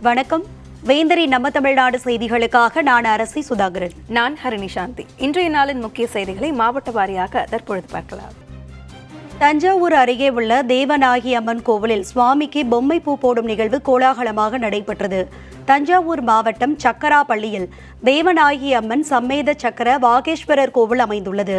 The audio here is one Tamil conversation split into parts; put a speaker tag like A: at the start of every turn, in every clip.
A: வணக்கம். வேந்தரி நம்ம தமிழ்நாடு செய்திகளுக்காக நான் அரசி சுதாகரன்.
B: நான் ஹரிணி சாந்தி. இன்றைய நாளின் முக்கிய செய்திகளை மாவட்ட வாரியாக தற்பொழுது பார்க்கலாம்.
A: தஞ்சாவூர் அருகே உள்ள தேவநாயகி அம்மன் கோவிலில் சுவாமிக்கு பொம்மை பூ போடும் நிகழ்வு கோலாகலமாக நடைபெற்றது. தஞ்சாவூர் மாவட்டம் சக்கராப்பள்ளியில் தேவநாயகி அம்மன் சம்மேத சக்கர வாகேஸ்வரர் கோவில் அமைந்துள்ளது.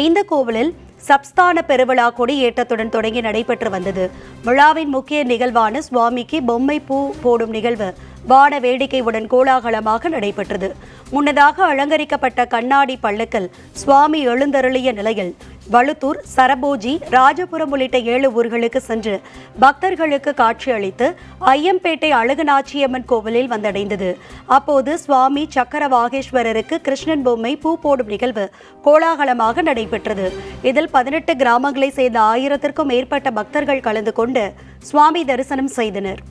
A: இந்த கோவிலில் சப்ஸ்தான பெருவிழா கொடி ஏற்றத்துடன் தொடங்கி நடைபெற்று வந்தது. விழாவின் முக்கிய நிகழ்வான சுவாமிக்கு பொம்மை பூ போடும் நிகழ்வு வான வேடிக்கையுடன் கோலாகலமாக நடைபெற்றது. முன்னதாக அலங்கரிக்கப்பட்ட கண்ணாடி பல்லக்கில் சுவாமி எழுந்தருளிய நிலையில் வழுத்தூர், சரபோஜி, ராஜபுரம் உள்ளிட்ட 7 ஊர்களுக்கு சென்று பக்தர்களுக்கு காட்சியளித்து ஐயம்பேட்டை அழகுநாச்சியம்மன் கோவிலில் வந்தடைந்தது. அப்போது சுவாமி சக்கர வாகேஸ்வரருக்கு கிருஷ்ணன் பொம்மை பூ போடும் நிகழ்வு கோலாகலமாக நடைபெற்றது. இதில் 18 கிராமங்களை சேர்ந்த 1000க்கும் மேற்பட்ட பக்தர்கள் கலந்து கொண்டு சுவாமி தரிசனம் செய்தனர்.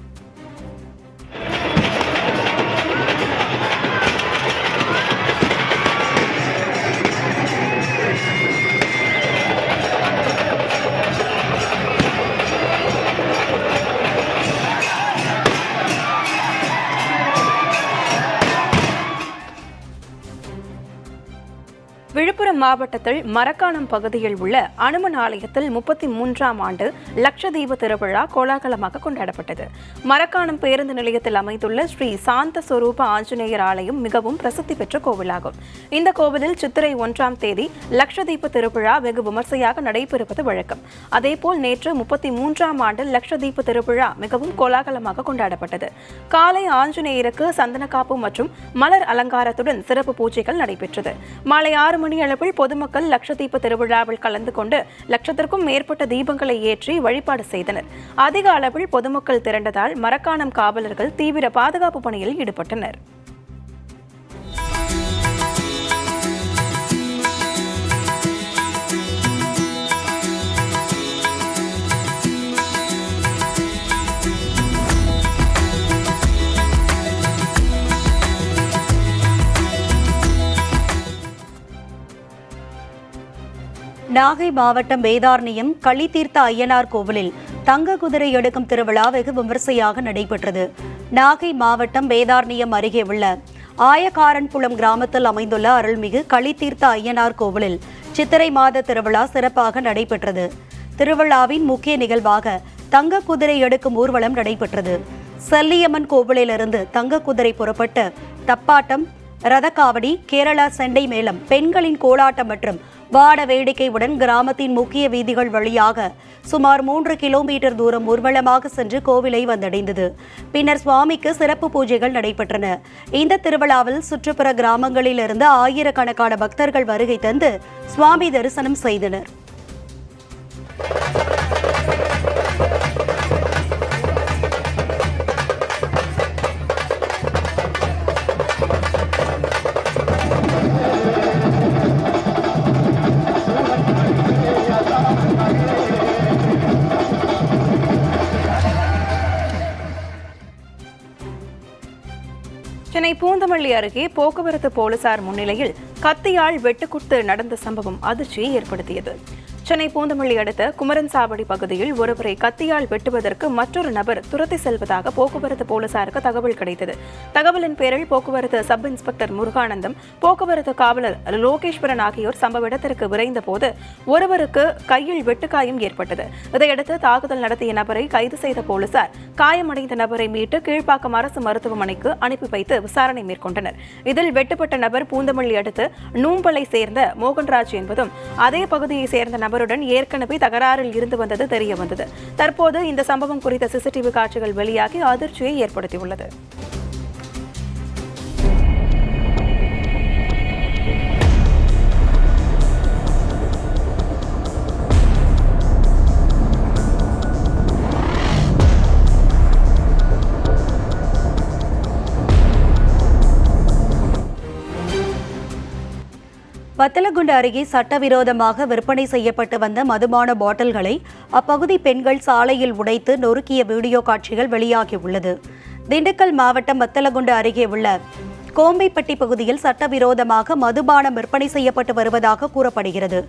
B: விழுப்புரம் மாவட்டத்தில் மரக்காணம் பகுதியில் உள்ள அனுமன் ஆலயத்தில் 33ஆம் ஆண்டு லட்சதீப திருவிழா கோலாகலமாக கொண்டாடப்பட்டது. மரக்காணம் பேருந்து நிலையத்தில் அமைந்துள்ள ஸ்ரீ சாந்த ஸ்வரூப ஆஞ்சநேயர் ஆலயம் மிகவும் பிரசித்தி பெற்ற கோவிலாகும். இந்த கோவிலில் சித்திரை 1ஆம் தேதி லட்சதீப திருவிழா வெகு விமர்சையாக நடைபெறுவது வழக்கம். அதேபோல் நேற்று 33ஆம் ஆண்டு லட்சதீப திருவிழா மிகவும் கோலாகலமாக கொண்டாடப்பட்டது. காலை ஆஞ்சநேயருக்கு சந்தனக்காப்பு மற்றும் மலர் அலங்காரத்துடன் சிறப்பு பூஜைகள் நடைபெற்றது. மாலை 6 மணி அளவில் பொதுமக்கள் லட்சதீப திருவிழாவில் கலந்து கொண்டு லட்சத்திற்கும் மேற்பட்ட தீபங்களை ஏற்றி வழிபாடு செய்தனர். அதிக அளவில் பொதுமக்கள் திரண்டதால் மரக்காணம் காவலர்கள் தீவிர பாதுகாப்பு பணியில் ஈடுபட்டனர்.
A: நாகை மாவட்டம் வேதாரண்யம் களித்தீர்த்த ஐயனார் கோவிலில் தங்க குதிரை எடுக்கும் திருவிழா வெகு விமர்சையாக நடைபெற்றது. நாகை மாவட்டம் வேதாரண்யம் அருகே உள்ள ஆயக்காரன்புலம் கிராமத்தில் அமைந்துள்ள அருள்மிகு களித்தீர்த்த ஐயனார் கோவிலில் சித்திரை மாத திருவிழா சிறப்பாக நடைபெற்றது. திருவிழாவின் முக்கிய நிகழ்வாக தங்க குதிரை எடுக்கும் ஊர்வலம் நடைபெற்றது. செல்லியம்மன் கோவிலிலிருந்து தங்க குதிரை புறப்பட்டு தப்பாட்டம், ரதக்காவடி, கேரளா செண்டை மேளம், பெண்களின் கோலாட்டம் மற்றும் வான வேடிக்கையுடன் கிராமத்தின் முக்கிய வீதிகள் வழியாக சுமார் 3 கிலோமீட்டர் தூரம் ஊர்வலமாக சென்று கோவிலை வந்தடைந்தது. பின்னர் சுவாமிக்கு சிறப்பு பூஜைகள் நடைபெற்றன. இந்த திருவிழாவில் சுற்றுப்புற கிராமங்களிலிருந்து ஆயிரக்கணக்கான பக்தர்கள் வருகை தந்து சுவாமி தரிசனம் செய்தனர்.
B: சென்னை பூந்தமல்லி அருகே போக்குவரத்து போலீசார் முன்னிலையில் கத்தியால் வெட்டுக்குத்து நடந்த சம்பவம் அதிர்ச்சியை ஏற்படுத்தியது. சென்னை பூந்தமல்லி அடுத்த குமரன் சாவடி பகுதியில் ஒருவரை கத்தியால் வெட்டுவதற்கு மற்றொரு நபர் துரத்தி செல்வதாக போக்குவரத்து போலீசாருக்கு தகவல் கிடைத்தது. தகவலின் பேரில் போக்குவரத்து சப் இன்ஸ்பெக்டர் முருகானந்தம், போக்குவரத்து காவலர் லோகேஸ்வரன் ஆகியோர் சம்பவ இடத்திற்கு விரைந்த போது ஒருவருக்கு கையில் வெட்டுக்காயம் ஏற்பட்டது. இதையடுத்து தாக்குதல் நடத்திய நபரை கைது செய்த போலீசார் காயமடைந்த நபரை மீட்டு கீழ்ப்பாக்கம் அரசு மருத்துவமனைக்கு அனுப்பி வைத்து விசாரணை மேற்கொண்டனர். இதில் வெட்டுப்பட்ட நபர் பூந்தமல்லி அடுத்து நூம்பலை சேர்ந்த மோகன்ராஜ் என்பதும் அதே பகுதியை சேர்ந்த நபருடன் ஏற்கனவே தகராறில் இருந்து வந்தது தெரிய வந்தது. தற்போது இந்த சம்பவம் குறித்த சிசிடிவி காட்சிகள் வெளியாகி அதிர்ச்சியை ஏற்படுத்தியுள்ளது.
A: வத்தலகுண்டு அருகே சட்டவிரோதமாக விற்பனை செய்யப்பட்டு வந்த மதுபான பாட்டில்களை அப்பகுதி பெண்கள் சாலையில் உடைத்து நொறுக்கிய வீடியோ காட்சிகள் வெளியாகியுள்ளது. திண்டுக்கல் மாவட்டம் வத்தலகுண்டு அருகே உள்ள கோம்பைப்பட்டி பகுதியில் சட்டவிரோதமாக மதுபானம் விற்பனை செய்யப்பட்டு வருவதாக கூறப்படுகிறது.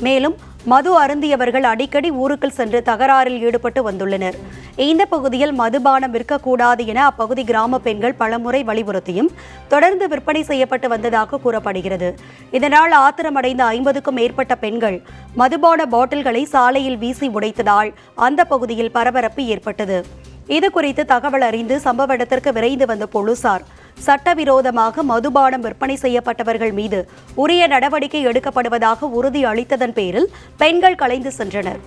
A: மேலும் மது அருந்தியவர்கள் அடிக்கடி ஊருக்குள் சென்று தகராறில் ஈடுபட்டு வந்துள்ளனர். இந்த பகுதியில் மதுபானம் விற்கக்கூடாது என அப்பகுதி கிராம பெண்கள் பலமுறை வலியுறுத்தியும் தொடர்ந்து விற்பனை செய்யப்பட்டு வந்ததாக கூறப்படுகிறது. இதனால் ஆத்திரமடைந்த 50க்கும் மேற்பட்ட பெண்கள் மதுபான பாட்டில்களை சாலையில் வீசி உடைத்ததால் அந்த பகுதியில் பரபரப்பு ஏற்பட்டது. இது குறித்து தகவல் அறிந்து சம்பவ இடத்திற்கு விரைந்து வந்த போலீசார் சட்டவிரோதமாக மதுபானம் விற்பனை செய்யப்பட்டவர்கள் மீது உரிய நடவடிக்கை எடுக்கப்படுவதாக உறுதி அளித்ததன் பேரில் பெண்கள் கலைந்து சென்றனர்.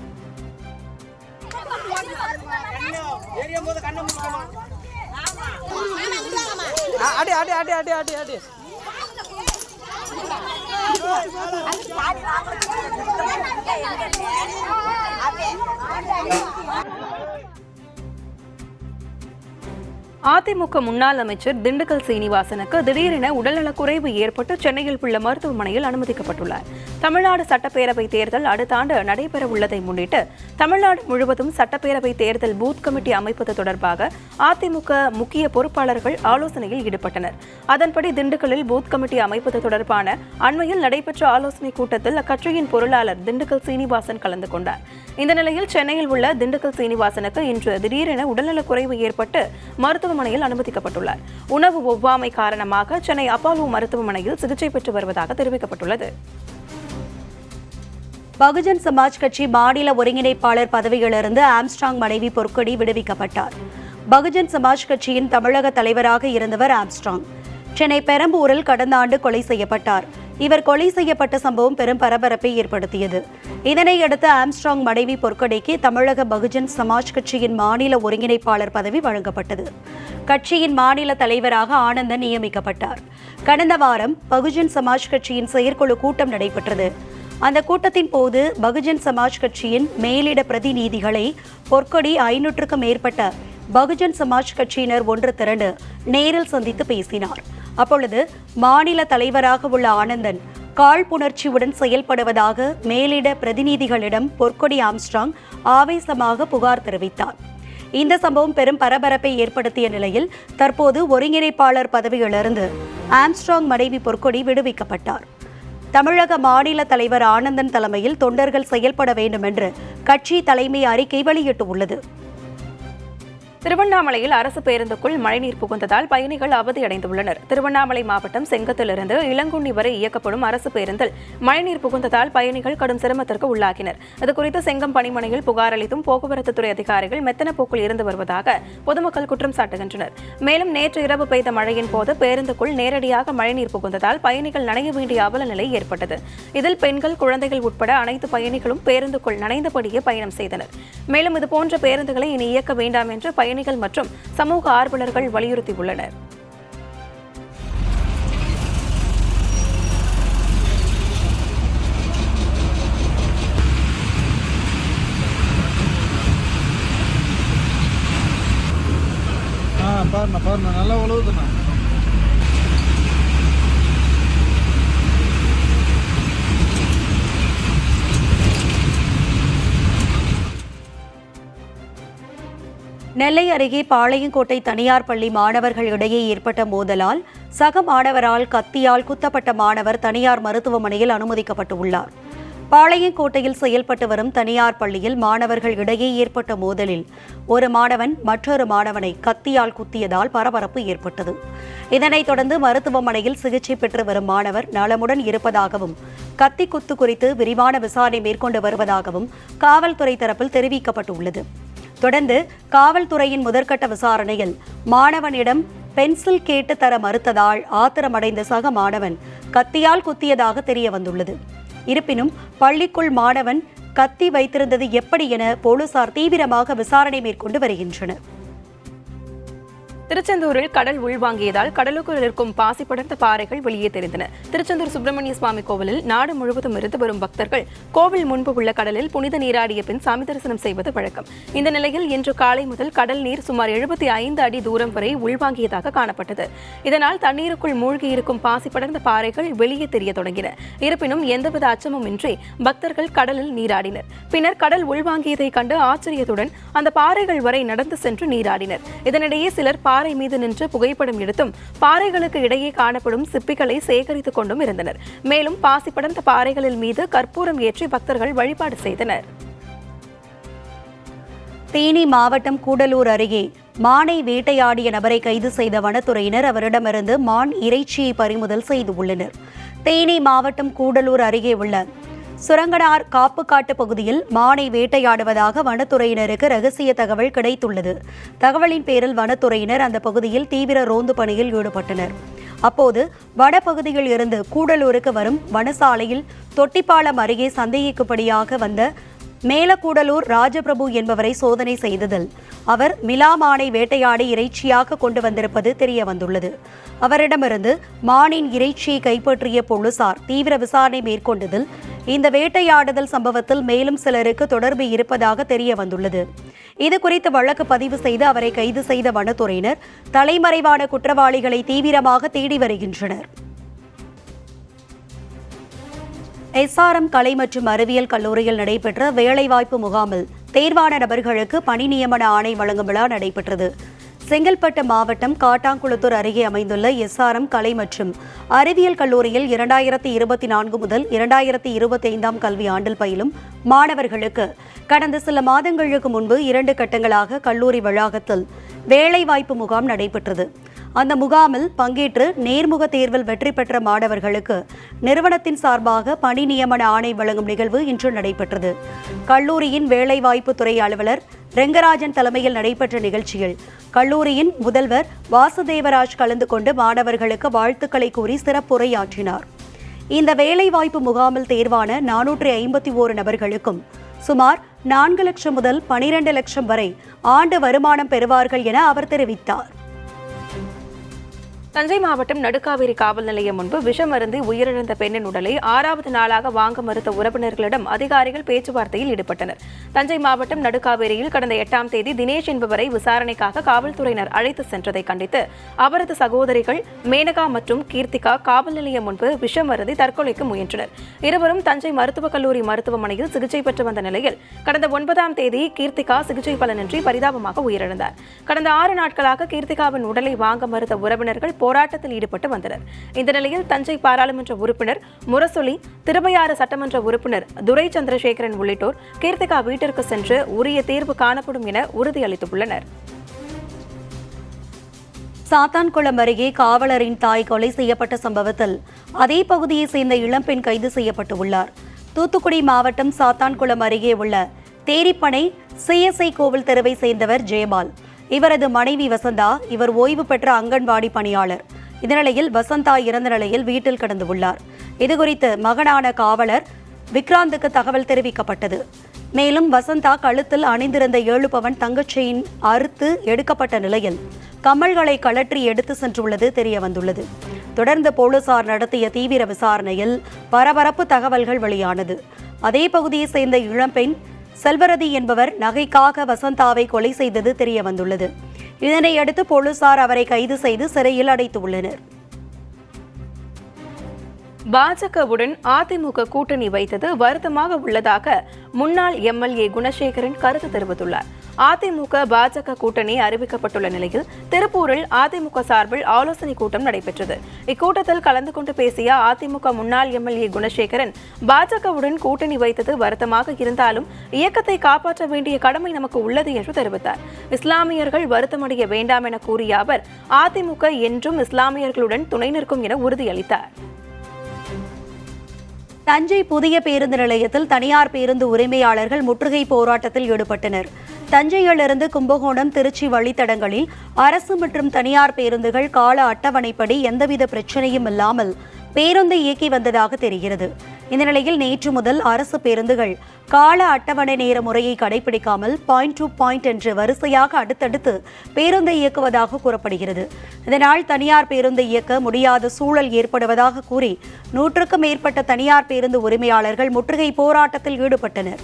B: அதிமுக முன்னாள் அமைச்சர் திண்டுக்கல் சீனிவாசனுக்கு திடீரென உடல்நலக்குறைவு ஏற்பட்டு சென்னையில் உள்ள மருத்துவமனையில் அனுமதிக்கப்பட்டுள்ளார். தமிழ்நாடு சட்டப்பேரவை தேர்தல் அடுத்த ஆண்டு நடைபெறவுள்ளதை முன்னிட்டு தமிழ்நாடு முழுவதும் சட்டப்பேரவை தேர்தல் பூத் கமிட்டி அமைப்பது தொடர்பாக அதிமுக முக்கிய பொறுப்பாளர்கள் ஆலோசனையில் ஈடுபட்டனர். அதன்படி திண்டுக்கல்லில் பூத் கமிட்டி அமைப்பது தொடர்பான அண்மையில் நடைபெற்ற ஆலோசனைக் கூட்டத்தில் அக்கட்சியின் பொருளாளர் திண்டுக்கல் சீனிவாசன் கலந்து கொண்டார். இந்த நிலையில் சென்னையில் உள்ள திண்டுக்கல் சீனிவாசனுக்கு இன்று திடீரென உடல்நலக்குறைவு ஏற்பட்டு மருத்துவமனையில் அனுமதிக்கப்பட்டுள்ளார். உணவு ஒவ்வாமை காரணமாக சென்னை அப்போலோ மருத்துவமனையில் சிகிச்சை பெற்று வருவதாக தெரிவிக்கப்பட்டுள்ளது.
A: பகுஜன் சமாஜ் கட்சி மாநில ஒருங்கிணைப்பாளர் பதவியிலிருந்து ஆம்ஸ்ட்ராங் மனைவி பொற்கொடி விடுவிக்கப்பட்டார். பகுஜன் சமாஜ் கட்சியின் தமிழக தலைவராக இருந்தவர் ஆம்ஸ்ட்ராங் சென்னை பெரம்பூரில் கடந்த ஆண்டு கொலை செய்யப்பட்டார். இவர் கொலை செய்யப்பட்ட சம்பவம் பெரும் பரபரப்பை ஏற்படுத்தியது. இதனையடுத்து ஆம்ஸ்ட்ராங் மனைவி பொற்கொடிக்கு தமிழக பகுஜன் சமாஜ் கட்சியின் மாநில ஒருங்கிணைப்பாளர் பதவி வழங்கப்பட்டது. கட்சியின் மாநில தலைவராக ஆனந்தன் நியமிக்கப்பட்டார். கடந்த வாரம் பகுஜன் சமாஜ் கட்சியின் செயற்குழு கூட்டம் நடைபெற்றது. அந்த கூட்டத்தின் போது பகுஜன் சமாஜ் கட்சியின் மேலிட பிரதிநிதிகளை பொற்கொடி 500க்கும் மேற்பட்ட பகுஜன் சமாஜ் கட்சியினர் ஒன்று திரண்டு நேரில் சந்தித்து பேசினார். அப்பொழுது மாநில தலைவராக உள்ள ஆனந்தன் காழ்ப்புணர்ச்சியுடன் செயல்படுவதாக மேலிட பிரதிநிதிகளிடம் பொற்கொடி ஆம்ஸ்ட்ராங் ஆவேசமாக புகார் தெரிவித்தார். இந்த சம்பவம் பெரும் பரபரப்பை ஏற்படுத்திய நிலையில் தற்போது ஒருங்கிணைப்பாளர் பதவியிலிருந்து ஆம்ஸ்ட்ராங் மனைவி பொற்கொடி விடுவிக்கப்பட்டார். தமிழக மாநில தலைவர் ஆனந்தன் தலைமையில் தொண்டர்கள் செயல்பட வேண்டும் என்று கட்சி தலைமை அறிக்கை வெளியிட்டுள்ளது.
B: திருவண்ணாமலையில் அரசு பேருந்துக்குள் மழைநீர் புகுந்ததால் பயணிகள் அவதியடைந்துள்ளனர். திருவண்ணாமலை மாவட்டம் செங்கத்திலிருந்து இளங்குண்ணி வரை இயக்கப்படும் அரசு பேருந்தில் மழைநீர் புகுந்ததால் பயணிகள் கடும் சிரமத்திற்கு உள்ளாகினர். இதுகுறித்து செங்கம் பணிமனையில் புகார் அளித்தும் போக்குவரத்துத்துறை அதிகாரிகள் மெத்தன போக்கில் இருந்து வருவதாக பொதுமக்கள் குற்றம் சாட்டுகின்றனர். மேலும் நேற்று இரவு பெய்த மழையின் போது பேருந்துக்குள் நேரடியாக மழைநீர் புகுந்ததால் பயணிகள் நனைய வேண்டிய அவல நிலை ஏற்பட்டது. இதில் பெண்கள், குழந்தைகள் உட்பட அனைத்து பயணிகளும் பேருந்துக்குள் நனைந்தபடியே பயணம் செய்தனர். மேலும் இதுபோன்ற பேருந்துகளை இனி இயக்க வேண்டாம் என்று பயணிகள் மற்றும் சமூக ஆர்வலர்கள் வலியுறுத்தியுள்ளனர்.
C: பாருண்ணா நல்லா உழுவுதுண்ணா.
A: நெல்லை அருகே பாளையங்கோட்டை தனியார் பள்ளி மாணவர்கள் இடையே ஏற்பட்ட மோதலால் சக மாணவரால் கத்தியால் குத்தப்பட்ட மாணவர் தனியார் மருத்துவமனையில் அனுமதிக்கப்பட்டுள்ளார். பாளையங்கோட்டையில் செயல்பட்டு வரும் தனியார் பள்ளியில் மாணவர்கள் இடையே ஏற்பட்ட மோதலில் ஒரு மாணவன் மற்றொரு மாணவனை கத்தியால் குத்தியதால் பரபரப்பு ஏற்பட்டது. இதனைத் தொடர்ந்து மருத்துவமனையில் சிகிச்சை பெற்று வரும் மாணவர் நலமுடன் இருப்பதாகவும் கத்தி குத்து குறித்து விரிவான விசாரணை மேற்கொண்டு வருவதாகவும் காவல்துறை தரப்பில் தெரிவிக்கப்பட்டுள்ளது. தொடர்ந்து காவல்துறையின் முதற்கட்ட விசாரணையில் மாணவனிடம் பென்சில் கேட்டு தர மறுத்ததால் ஆத்திரமடைந்த சக மாணவன் கத்தியால் குத்தியதாக தெரிய வந்துள்ளது. இருப்பினும் பள்ளிக்குள் மாணவன் கத்தி வைத்திருந்தது எப்படி என போலீசார் தீவிரமாக விசாரணை மேற்கொண்டு வருகின்றனர்.
B: திருச்செந்தூரில் கடல் உள்வாங்கியதால் கடலுக்குள் இருக்கும் பாசி படர்ந்த பாறைகள் வெளியே தெரிந்தன. திருச்செந்தூர் சுப்பிரமணிய சுவாமி கோவிலில் நாடு முழுவதும் இருந்து வரும் பக்தர்கள் கோவில் முன்பு உள்ள கடலில் புனித நீராடிய பின் சாமி தரிசனம் செய்வது வழக்கம். இந்த நிலையில் இன்று காலை முதல் கடல் நீர் சுமார் 75 அடி தூரம் வரை உள்வாங்கியதாக காணப்பட்டது. இதனால் தண்ணீருக்குள் மூழ்கியிருக்கும் பாசி படர்ந்த பாறைகள் வெளியே தெரிய தொடங்கின. இருப்பினும் எந்தவித அச்சமும் இன்றி பக்தர்கள் கடலில் நீராடினர். பின்னர் கடல் உள்வாங்கியதை கண்டு ஆச்சரியத்துடன் அந்த பாறைகள் வரை நடந்து சென்று நீராடினர். இதனிடையே சிலர் பாறை மீது நின்று புகைப்படம் எடுத்தும் பாறைகளுக்கு இடையே காணப்படும் சிப்பிகளை சேகரித்துக் கொண்டும் இருந்தனர். மேலும் பாசி படர்ந்த பாறைகளில் மீது கற்பூரம் ஏற்றி பக்தர்கள் வழிபாடு செய்தனர்.
A: தேனி மாவட்டம் கூடலூர் அருகே மானை வேட்டையாடிய நபரை கைது செய்த வனத்துறையினர் அவரிடமிருந்து மான் இறைச்சியை பறிமுதல் செய்துள்ளனர். தேனி மாவட்டம் கூடலூர் அருகே உள்ள சுரங்கனார் காப்புக்காட்டு பகுதியில் மானை வேட்டையாடுவதாக வனத்துறையினருக்கு ரகசிய தகவல் கிடைத்துள்ளது. தகவலின் பேரில் வனத்துறையினர் அந்த பகுதியில் தீவிர ரோந்து பணியில் ஈடுபட்டனர். அப்போது வனப்பகுதியில் இருந்து கூடலூருக்கு வரும் வனசாலையில் தொட்டிப்பாலம் அருகே சந்தேகிக்கும்படியாக வந்த மேலக்கூடலூர் ராஜபிரபு என்பவரை சோதனை செய்ததில் அவர் மிலா மானை வேட்டையாடி இறைச்சியாக கொண்டு வந்திருப்பது தெரிய வந்துள்ளது. அவரிடமிருந்து மானின் இறைச்சியை கைப்பற்றிய போலீசார் தீவிர விசாரணை மேற்கொண்டதில் இந்த வேட்டையாடுதல் சம்பவத்தில் மேலும் சிலருக்கு தொடர்பு இருப்பதாக தெரிய வந்துள்ளது. இதுகுறித்து வழக்கு பதிவு செய்து அவரை கைது செய்த வனத்துறையினர் தலைமறைவான குற்றவாளிகளை தீவிரமாக தேடி வருகின்றனர். SRM கலை மற்றும் அறிவியல் கல்லூரியில் நடைபெற்ற வேலைவாய்ப்பு முகாமில் தேர்வான நபர்களுக்கு பணி நியமன ஆணை வழங்கும் விழா நடைபெற்றது. செங்கல்பட்டு மாவட்டம் காட்டாங்குளத்தூர் அருகே அமைந்துள்ள SRM கலை மற்றும் அறிவியல் கல்லூரியில் 2024 முதல் 2025 கல்வி ஆண்டில் பயிலும் மாணவர்களுக்கு கடந்த சில மாதங்களுக்கு முன்பு 2 கட்டங்களாக கல்லூரி வளாகத்தில் வேலைவாய்ப்பு முகாம் நடைபெற்றது. அந்த முகாமில் பங்கேற்று நேர்முக தேர்வில் வெற்றி பெற்ற மாணவர்களுக்கு நிறுவனத்தின் சார்பாக பணி நியமன ஆணை வழங்கும் நிகழ்வு இன்று நடைபெற்றது. கல்லூரியின் வேலைவாய்ப்பு துறை அலுவலர் ரெங்கராஜன் தலைமையில் நடைபெற்ற நிகழ்ச்சியில் கல்லூரியின் முதல்வர் வாசுதேவராஜ் கலந்து கொண்டு மாணவர்களுக்கு வாழ்த்துக்களை கூறி சிறப்புரையாற்றினார். இந்த வேலைவாய்ப்பு முகாமில் தேர்வான 451 நபர்களுக்கும் சுமார் 4 லட்சம் முதல் 12 லட்சம் வரை ஆண்டு வருமானம் பெறுவார்கள் என அவர் தெரிவித்தார்.
B: தஞ்சை மாவட்டம் நடுக்காவேரி காவல் நிலையம் முன்பு விஷம் அருந்தி உயிரிழந்த பெண்ணின் உடலை 6வது நாளாக வாங்க மறுத்த உறவினர்களிடம் அதிகாரிகள் பேச்சுவார்த்தையில் ஈடுபட்டனர். தஞ்சை மாவட்டம் நடுக்காவேரியில் கடந்த 8ஆம் தேதி தினேஷ் என்பவரை விசாரணைக்காக காவல்துறையினர் அழைத்து சென்றதை கண்டித்து அவரது சகோதரிகள் மேனகா மற்றும் கீர்த்திகா காவல் நிலையம் முன்பு விஷம் அருந்தி தற்கொலைக்கு முயன்றனர். இருவரும் தஞ்சை மருத்துவக் கல்லூரி மருத்துவமனையில் சிகிச்சை பெற்று வந்த நிலையில் கடந்த 9ஆம் தேதி கீர்த்திகா சிகிச்சை பலனின்றி பரிதாபமாக உயிரிழந்தார். கடந்த 6 நாட்களாக கீர்த்திகாவின் உடலை வாங்க மறுத்த உறவினர்கள் போராட்டத்தில் ஈடுபட்டு வந்தனர். இந்த நிலையில் தஞ்சை பாராளுமன்ற உறுப்பினர் முரசொலி, திருவையாறு சட்டமன்ற உறுப்பினர் துரை சந்திரசேகரன் உள்ளிட்டோர் கீர்த்திகா வீட்டிற்கு சென்று உரிய தீர்வு காணப்படும் என உறுதியளித்துள்ளனர்.
A: சாத்தான்குளம் அருகே காவலரின் தாய் கொலை செய்யப்பட்ட சம்பவத்தில் அதே பகுதியை சேர்ந்த இளம்பெண் கைது செய்யப்பட்டுள்ளார். தூத்துக்குடி மாவட்டம் சாத்தான்குளம் அருகே உள்ள தேரிப்பனை CSI கோவில் தெருவை சேர்ந்தவர் ஜெயபால். இவரது மனைவி வசந்தா. இவர் ஓய்வு பெற்ற அங்கன்வாடி பணியாளர். இந்நிலையில் வசந்தா இறந்த நிலையில் வீட்டில் கிடந்துள்ளார். இதுகுறித்து மகனான காவலர் விக்ராந்துக்கு தகவல் தெரிவிக்கப்பட்டது. மேலும் வசந்தா கழுத்தில் அணிந்திருந்த 7 பவன் தங்கச் செயின் அறுத்து எடுக்கப்பட்ட நிலையில் கம்மல்களை கழற்றி எடுத்து சென்றுள்ளது தெரிய வந்துள்ளது. தொடர்ந்து போலீசார் நடத்திய தீவிர விசாரணையில் பரபரப்பு தகவல்கள் வெளியானது. அதே பகுதியை சேர்ந்த இளம்பெண் செல்வரதி என்பவர் நகைக்காக வசந்தாவை கொலை செய்தது தெரிய வந்துள்ளது. இதனையடுத்து போலீசார் அவரை கைது செய்து சிறையில் அடைத்துள்ளனர்.
B: பாஜகவுடன் அதிமுக கூட்டணி வைத்தது வருத்தமாக உள்ளதாக முன்னாள் MLA குணசேகரன் கருத்து தெரிவித்துள்ளார். அதிமுக பாஜக கூட்டணி அறிவிக்கப்பட்டுள்ள நிலையில் திருப்பூரில் அதிமுக சார்பில் ஆலோசனை கூட்டம் நடைபெற்றது. இக்கூட்டத்தில் கலந்து கொண்டு பேசிய அதிமுக முன்னாள் MLA குணசேகரன், பாஜகவுடன் கூட்டணி வைத்தது வருத்தமாக இருந்தாலும் இயக்கத்தை காப்பாற்ற வேண்டிய கடமை நமக்கு உள்ளது என்று தெரிவித்தார். இஸ்லாமியர்கள் வருத்தமடைய வேண்டாம் என கூறிய அவர், அதிமுக என்றும் இஸ்லாமியர்களுடன் துணை நிற்கும் என உறுதியளித்தார்.
A: தஞ்சை புதிய பேருந்து நிலையத்தில் தனியார் பேருந்து உரிமையாளர்கள் முற்றுகை போராட்டத்தில் ஈடுபட்டனர். தஞ்சையிலிருந்து கும்பகோணம், திருச்சி வழித்தடங்களில் அரசு மற்றும் தனியார் பேருந்துகள் கால அட்டவணைப்படி எந்தவித பிரச்சனையும் இல்லாமல் பேருந்தை இயக்கி வந்ததாக தெரிகிறது. இந்த நிலையில் நேற்று முதல் அரசு பேருந்துகள் கால அட்டவணை நேர முறையை கடைபிடிக்காமல் பாயிண்ட் டு பாயிண்ட் என்று வரிசையாக அடுத்தடுத்து பேருந்தை இயக்குவதாக கூறப்படுகிறது. இதனால் தனியார் பேருந்தை இயக்க முடியாத சூழல் ஏற்படுவதாக கூறி 100க்கும் மேற்பட்ட தனியார் பேருந்து உரிமையாளர்கள் முற்றுகை போராட்டத்தில் ஈடுபட்டனர்.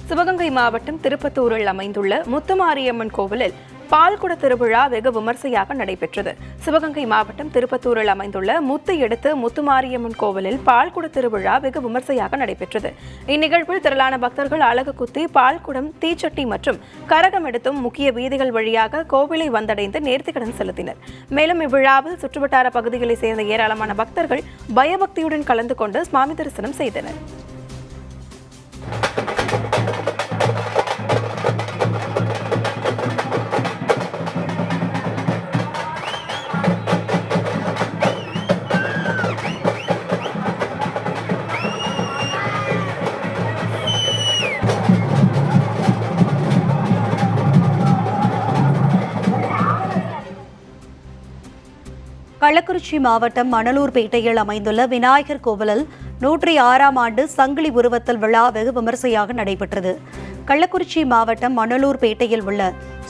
B: சிவகங்கை மாவட்டம் திருப்பத்தூரில் அமைந்துள்ள முத்துமாரியம்மன் கோவிலில் பால்குட திருவிழா வெகு விமர்சையாக நடைபெற்றது. சிவகங்கை மாவட்டம் திருப்பத்தூரில் அமைந்துள்ள முத்து எடுத்து முத்துமாரியம்மன் கோவிலில் பால்குட திருவிழா வெகு விமர்சையாக நடைபெற்றது. இந்நிகழ்வில் திரளான பக்தர்கள் அலகு குத்தி பால்குடம், தீச்சட்டி மற்றும் கரகம் எடுத்தும் முக்கிய வீதிகள் வழியாக கோவிலை வந்தடைந்து நேர்த்திக்கடன் செலுத்தினர். மேலும் இவ்விழாவில் சுற்றுவட்டார பகுதிகளைச் சேர்ந்த ஏராளமான பக்தர்கள் பயபக்தியுடன் கலந்து கொண்டு சுவாமி தரிசனம் செய்தனர்.
A: கள்ளக்குறிச்சி மாவட்டம் மணலூர்பேட்டையில் அமைந்துள்ள விநாயகர் கோவிலில் 106ஆம் ஆண்டு சங்கிலி உருவத்தல் விழா வெகு விமர்சையாக நடைபெற்றது. கள்ளக்குறிச்சி மாவட்டம் மணலூர்பேட்டையில் உள்ள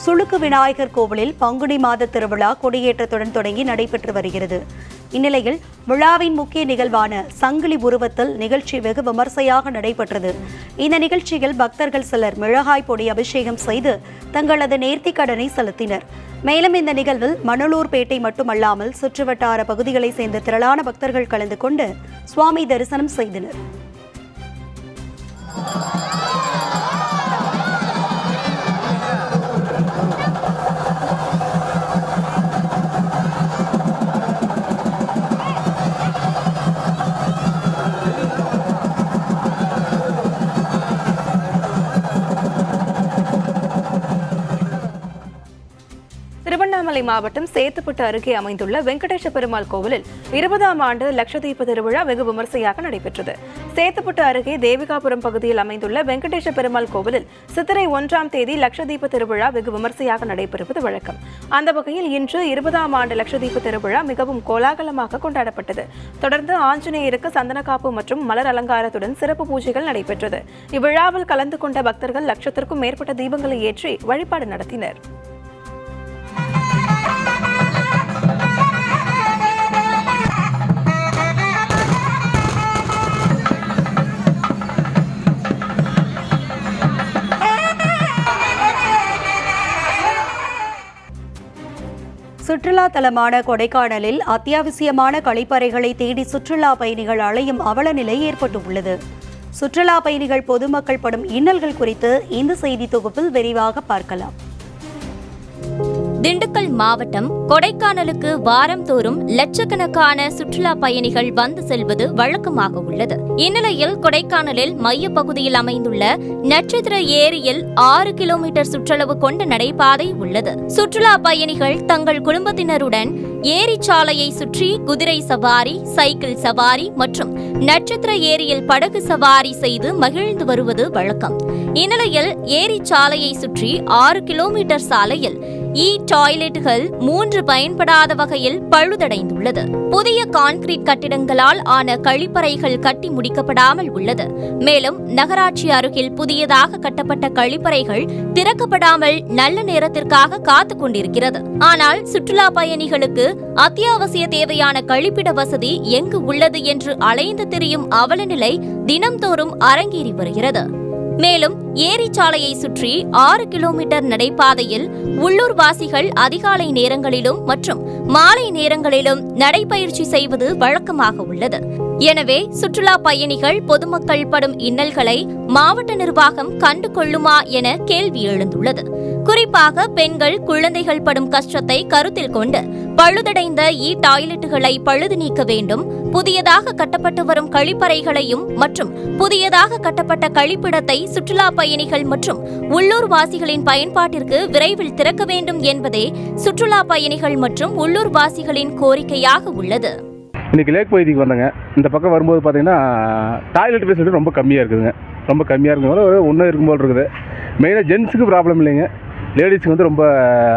A: சுளுக்கு விநாயகர் கோவிலில் பங்குனி மாத திருவிழா கொடியேற்றத்துடன் தொடங்கி நடைபெற்று வருகிறது. இந்நிலையில் விழாவின் முக்கிய நிகழ்வான சங்கிலி உருவத்தல் நிகழ்ச்சி வெகு விமர்சையாக நடைபெற்றது. இந்த நிகழ்ச்சியில் பக்தர்கள் சிலர் மிளகாய் பொடி அபிஷேகம் செய்து தங்களது நேர்த்திக்கடனை செலுத்தினர். மேலும் இந்த நிகழ்வில் மணலூர்பேட்டை மட்டுமல்லாமல் சுற்றுவட்டார பகுதிகளைச் சேர்ந்த திரளான பக்தர்கள் கலந்து கொண்டு சுவாமி தரிசனம் செய்தனர்.
B: திருவண்ணாமலை மாவட்டம் சேத்துப்பட்டு அருகே அமைந்துள்ள வெங்கடேச பெருமாள் கோவிலில் 20ஆம் ஆண்டு லட்சதீப திருவிழா வெகு விமர்சையாக நடைபெற்றது. சேத்துப்பட்டு அருகே தேவிகாபுரம் பகுதியில் அமைந்துள்ள வெங்கடேச பெருமாள் கோவிலில் சித்திரை 1ஆம் தேதி லட்சதீப திருவிழா வெகு விமர்சையாக நடைபெறுவது வழக்கம். அந்த வகையில் இன்று 20ஆம் ஆண்டு லட்சதீப திருவிழா மிகவும் கோலாகலமாக கொண்டாடப்பட்டது. தொடர்ந்து ஆஞ்சநேயருக்கு சந்தனக்காப்பு மற்றும் மலர் அலங்காரத்துடன் சிறப்பு பூஜைகள் நடைபெற்றது. இவ்விழாவில் கலந்து கொண்ட பக்தர்கள் லட்சத்திற்கும் மேற்பட்ட தீபங்களை ஏற்றி வழிபாடு நடத்தினர்.
A: சுற்றுலா தலமான கொடைக்கானலில் அத்தியாவசியமான கழிப்பறைகளை தேடி சுற்றுலா பயணிகள் அலையும் அவல நிலை ஏற்பட்டுள்ளது. சுற்றுலா பயணிகள் பொதுமக்கள் படும் இன்னல்கள் குறித்து இந்த செய்தி தொகுப்பில் விரிவாக பார்க்கலாம்.
C: திண்டுக்கல் மாவட்டம் கொடைக்கானலுக்கு வாரந்தோறும் லட்சக்கணக்கான சுற்றுலா பயணிகள் வந்து செல்வது வழக்கமாக உள்ளது. இந்நிலையில் கொடைக்கானலில் மையப்பகுதியில் அமைந்துள்ள நட்சத்திர ஏரியில் 6 கிலோமீட்டர் சுற்றளவு கொண்ட நடைபாதை உள்ளது. சுற்றுலா பயணிகள் தங்கள் குடும்பத்தினருடன் ஏரி சாலையை சுற்றி குதிரை சவாரி, சைக்கிள் சவாரி மற்றும் நட்சத்திர ஏரியில் படகு சவாரி செய்து மகிழ்ந்து வருவது வழக்கம். இந்நிலையில் ஏரி சாலையை சுற்றி 6 கிலோமீட்டர் சாலையில் டாய்லெட்டுகள் 3 பயன்படாத வகையில் பழுதடைந்துள்ளது. புதிய கான்கிரீட் கட்டிடங்களால் ஆன கழிப்பறைகள் கட்டி முடிக்கப்படாமல் உள்ளது. மேலும் நகராட்சி அருகில் புதியதாக கட்டப்பட்ட கழிப்பறைகள் திறக்கப்படாமல் நல்ல நேரத்திற்காக காத்துக் கொண்டிருக்கிறது. ஆனால் சுற்றுலா பயணிகளுக்கு அத்தியாவசிய தேவையான கழிப்பிட வசதி எங்கு உள்ளது என்று அலைந்து திரியும் அவலநிலை தினம்தோறும் அரங்கேறி வருகிறது. மேலும் ஏரி சாலையை சுற்றி 6 கிலோமீட்டர் நடைபாதையில் உள்ளூர் வாசிகள் அதிகாலை நேரங்களிலும் மற்றும் மாலை நேரங்களிலும் நடைபயிற்சி செய்வது வழக்கமாக உள்ளது. எனவே சுற்றுலா பயணிகள் பொதுமக்கள் படும் இன்னல்களை மாவட்ட நிர்வாகம் கண்டு கொள்ளுமா என கேள்வி எழுந்துள்ளது. குறிப்பாக பெண்கள், குழந்தைகள் படும் கஷ்டத்தை கருத்தில் கொண்டு பழுதடைந்த டாய்லெட்டுகளை பழுது நீக்க வேண்டும். புதியதாக கட்டப்பட்டு வரும் கழிப்பறைகளையும் மற்றும் புதியதாக கட்டப்பட்ட கழிப்பிடத்தை சுற்றுலா பயணிகள் மற்றும் உள்ளூர் வாசிகளின் பயன்பாட்டிற்கு விரைவில் திறக்க வேண்டும் என்பதே சுற்றுலா பயணிகள் மற்றும் உள்ளூர் வாசிகளின் கோரிக்கையாக உள்ளது.
D: இன்றைக்கி லேக் பகுதிக்கு வந்தேங்க. இந்த பக்கம் வரும்போது பார்த்தீங்கன்னா டாய்லெட் ஃபெசிலிட்டி ரொம்ப கம்மியாக இருக்குதுங்க. ரொம்ப கம்மியாக இருக்கும்போது ஒன்றும் இருக்கும் போல் இருக்குது. மெயினாக ஜென்ஸுக்கு ப்ராப்ளம் இல்லைங்க, லேடிஸுக்கு வந்து ரொம்ப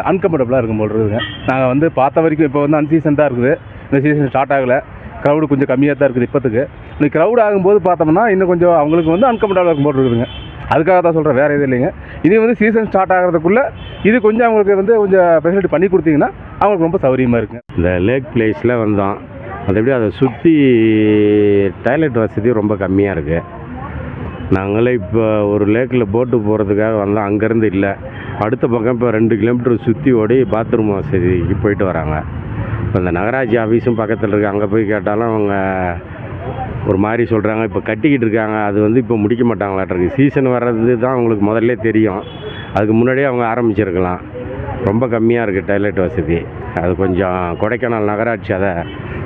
D: அன்கம்ஃபர்டபுளாக இருக்கும் போல் இருக்குதுங்க. நாங்கள் வந்து பார்த்த வரைக்கும் இப்போ வந்து அன்சீசன் தான் இருக்குது. இந்த சீசன் ஸ்டார்ட் ஆகலை. க்ரௌடு கொஞ்சம் கம்மியாக தான் இருக்குது இப்போத்துக்கு. இன்னைக்கு க்ரௌட் ஆகும்போது பார்த்தோம்னா இன்னும் கொஞ்சம் அவங்களுக்கு வந்து அன்கம்ஃபர்டபுளாக இருக்கும் போல் இருக்குதுங்க. அதுக்காக தான் சொல்கிறேன், வேறு எதுவும் இல்லைங்க. இது வந்து சீசன் ஸ்டார்ட் ஆகிறதுக்குள்ளே இது கொஞ்சம் அவங்களுக்கு வந்து கொஞ்சம் ஃபெசிலிட்டி பண்ணி கொடுத்தீங்கன்னா அவங்களுக்கு ரொம்ப சௌகரியமாக இருக்குங்க.
E: இந்த லேக் பிளேஸில் வந்தோம். அது எப்படி அதை சுற்றி டாய்லெட் வசதி ரொம்ப கம்மியாக இருக்குது. நாங்களே இப்போ ஒரு லேக்கில் போட்டு போகிறதுக்காக வந்தோம். அங்கேருந்து இல்லை, அடுத்த பக்கம் இப்போ 2 கிலோமீட்டர் சுற்றி ஓடி பாத்ரூம் வசதிக்கு போயிட்டு வராங்க. இப்போ இந்த நகராட்சி ஆஃபீஸும் பக்கத்தில் இருக்குது. அங்கே போய் கேட்டாலும் அவங்க ஒரு மாதிரி சொல்கிறாங்க. இப்போ கட்டிக்கிட்டு இருக்காங்க, அது வந்து இப்போ முடிக்க மாட்டாங்களாட்டிருக்கு. சீசன் வர்றது தான் அவங்களுக்கு முதல்ல தெரியும். அதுக்கு முன்னாடியே அவங்க ஆரம்பிச்சிருக்கலாம். ரொம்ப கம்மியாக இருக்குது டாய்லெட் வசதி. அது கொஞ்சம் கொடைக்கானல் நகராட்சி அதை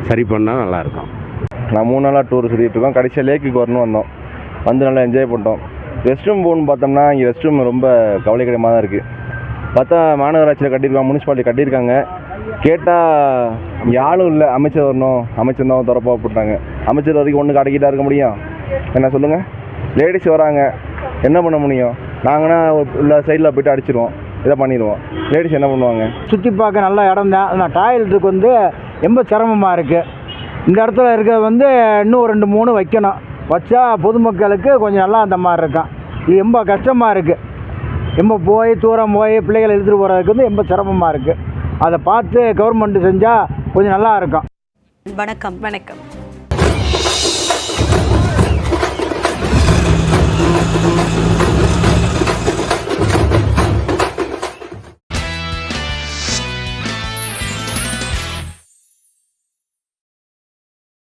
E: சரி பண்ணால் நல்லாயிருக்கும்.
F: நான் 3 நாளாக டூர் சுற்றிட்டு இருக்கோம். கடைசியாக லேக்குக்கு வரணும் வந்தோம். வந்து நல்லா என்ஜாய் பண்ணிட்டோம். ரெஸ்ட் ரூம் போகணுன்னு பார்த்தோம்னா இங்கே ரெஸ்ட் ரூம் ரொம்ப கவலைக்கிடமாக தான் இருக்குது. பார்த்தா மாநகராட்சியில் கட்டியிருக்காங்க, முனிசிபாலிட்டி கட்டியிருக்காங்க. கேட்டால் இங்கே ஆளும் இல்லை. அமைச்சர் வரணும், அமைச்சர் தான் திறப்பா போட்டாங்க. அமைச்சர் வரைக்கும் ஒன்று கடைக்கிட்டா இருக்க முடியும்? என்ன சொல்லுங்கள்? லேடிஸ் வராங்க, என்ன பண்ண முடியும்? நாங்கன்னா உள்ள சைடில் போய்ட்டு அடிச்சிடுவோம், இதை பண்ணிடுவோம். லேடிஸ் என்ன பண்ணுவாங்க?
G: சுற்றி பார்க்க நல்ல இடம் தான். ஆனால் டாய்லெட்டுக்கு வந்து ரொம்ப சிரமமாக இருக்குது. இந்த இடத்துல இருக்கிறது வந்து இன்னும் 2-3 வைக்கணும். வச்சா பொதுமக்களுக்கு கொஞ்சம் நல்லா அந்த மாதிரி இருக்கும். இது ரொம்ப கஷ்டமாக இருக்குது. ரொம்ப தூரம் போய் பிள்ளைகளை எடுத்துகிட்டு போகிறதுக்கு வந்து ரொம்ப சிரமமாக இருக்குது. அதை பார்த்து கவர்மெண்ட் செஞ்சால் கொஞ்சம் நல்லா இருக்கும்.
A: வணக்கம்.
B: வணக்கம்.